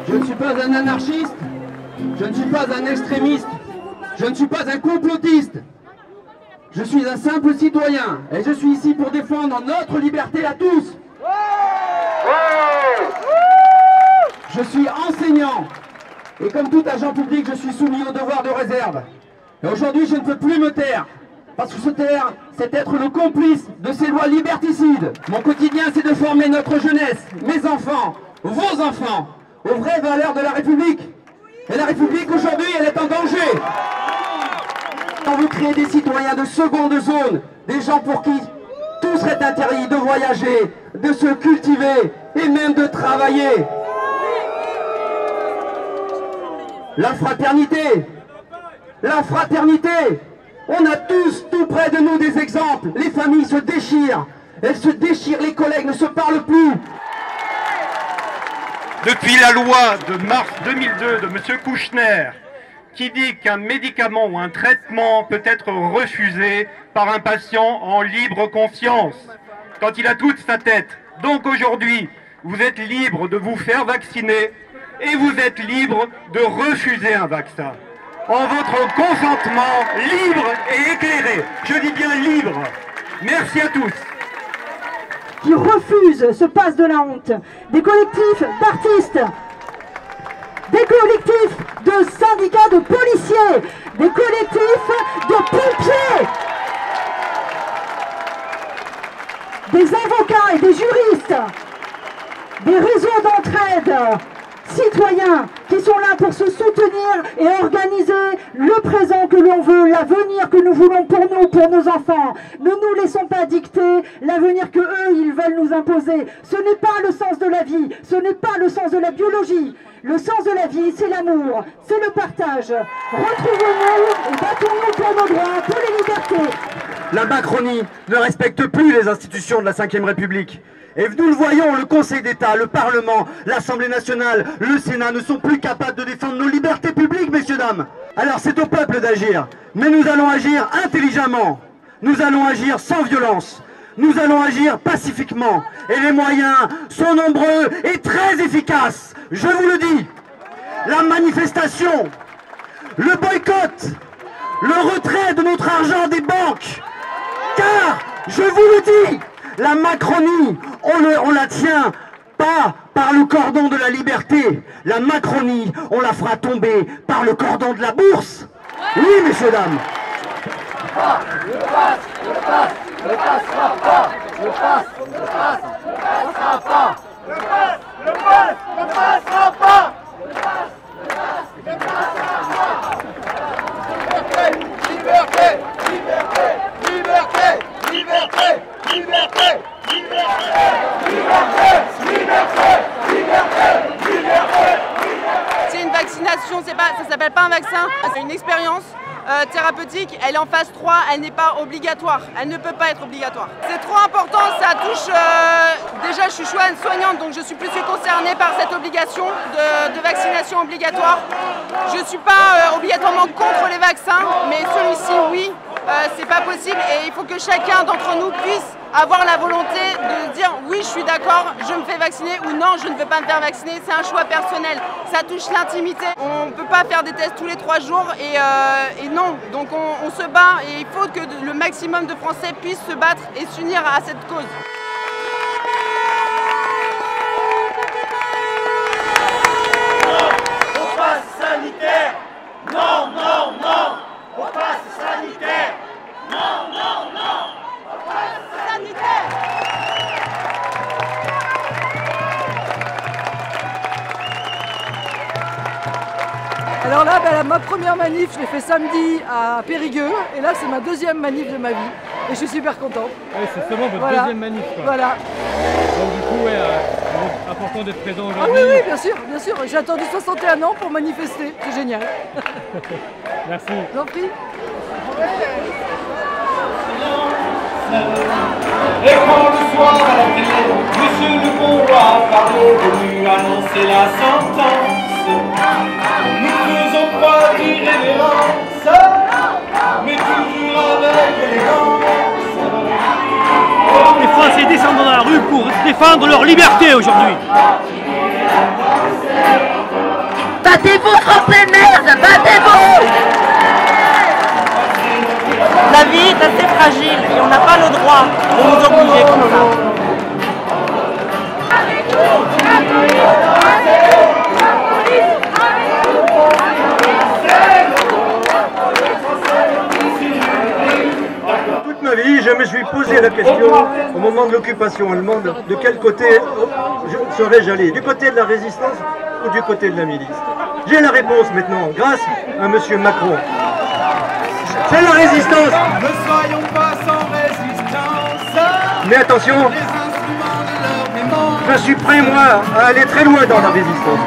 Je ne suis pas un anarchiste, je ne suis pas un extrémiste, je ne suis pas un complotiste. Je suis un simple citoyen et je suis ici pour défendre notre liberté à tous. Je suis enseignant et comme tout agent public, je suis soumis au devoir de réserve. Et aujourd'hui, je ne peux plus me taire. Parce que se taire, c'est être le complice de ces lois liberticides. Mon quotidien, c'est de former notre jeunesse, mes enfants, vos enfants, aux vraies valeurs de la République. Et la République, aujourd'hui, elle est en danger. On veut créer des citoyens de seconde zone, des gens pour qui tout serait interdit de voyager, de se cultiver et même de travailler. La fraternité, on a tous tout près de nous des exemples. Les familles se déchirent, les collègues ne se parlent plus. Depuis la loi de mars 2002 de M. Kouchner, qui dit qu'un médicament ou un traitement peut être refusé par un patient en libre conscience, quand il a toute sa tête. Donc aujourd'hui, vous êtes libre de vous faire vacciner et vous êtes libre de refuser un vaccin. En votre consentement libre et éclairé. Je dis bien libre. Merci à tous. Qui refusent ce passe de la honte. Des collectifs d'artistes, des collectifs de syndicats de policiers, des collectifs de pompiers, des avocats et des juristes, des réseaux d'entraide citoyens qui sont là pour se soutenir et organiser le présent que l'on veut, l'avenir que nous voulons pour nous, pour nos enfants. Ne nous laissons pas dicter l'avenir que eux, ils veulent nous imposer. Ce n'est pas le sens de la vie, ce n'est pas le sens de la biologie. Le sens de la vie, c'est l'amour, c'est le partage. Retrouvons-nous et battons-nous pour nos droits, pour les libertés. La Macronie ne respecte plus les institutions de la Ve République. Et nous le voyons, le Conseil d'État, le Parlement, l'Assemblée nationale, le Sénat ne sont plus capables de défendre nos libertés publiques, messieurs, dames. Alors c'est au peuple d'agir, mais nous allons agir intelligemment, nous allons agir sans violence, nous allons agir pacifiquement. Et les moyens sont nombreux et très efficaces, je vous le dis. La manifestation, le boycott, le retrait de notre argent des banques, car, je vous le dis, la Macronie, on la tient pas par le cordon de la liberté. La Macronie, on la fera tomber par le cordon de la bourse. Oui, messieurs, dames. Le passe ne passera pas. Le passe ne passera pas. Le passe ne passera pas. Liberté, liberté, liberté, liberté, liberté, liberté, liberté, liberté, liberté. C'est une vaccination, ça s'appelle pas un vaccin, c'est une expérience thérapeutique, elle est en phase 3, elle n'est pas obligatoire, elle ne peut pas être obligatoire. C'est trop important, ça touche, déjà je suis soignante donc je suis plus que concernée par cette obligation de vaccination obligatoire. Je ne suis pas obligatoirement contre les vaccins, mais celui-ci oui, c'est pas possible et il faut que chacun d'entre nous puisse avoir la volonté de dire oui je suis d'accord, je me fais vacciner ou non je ne veux pas me faire vacciner, c'est un choix personnel, ça touche l'intimité. On ne peut pas faire des tests tous les 3 jours et non, donc on se bat et il faut que le maximum de Français puissent se battre et s'unir à cette cause. Non au pass sanitaire, non, non, non au pass sanitaire, non, non, non au pass sanitaire. Alors là, ma première manif, je l'ai fait samedi à Périgueux, et là c'est ma deuxième manif de ma vie, et je suis super contente. Oui, c'est seulement votre deuxième manif, quoi. Voilà. Donc du coup, ouais, important d'être présent aujourd'hui. Ah oui, oui, bien sûr, bien sûr. J'ai attendu 61 ans pour manifester, c'est génial. Merci. Je vous en prie. Et quand le soir à la télé, monsieur le bon roi parlait venu annoncer la sentence, nous faisons preuve d'irrévérence, mais toujours avec élégance. Les Français descendent descendre dans la rue pour défendre leur liberté aujourd'hui. Battez-vous, Français de merde! Battez-vous! La vie est assez fragile et on n'a pas le droit de nous obliger comme ça. Toute ma vie, je me suis posé la question au moment de l'occupation allemande, de quel côté serais-je allé, du côté de la résistance ou du côté de la milice? J'ai la réponse maintenant, grâce à monsieur Macron. C'est la résistance. Ne soyons pas sans résistance. Mais attention, je suis prêt moi à aller très loin dans la résistance.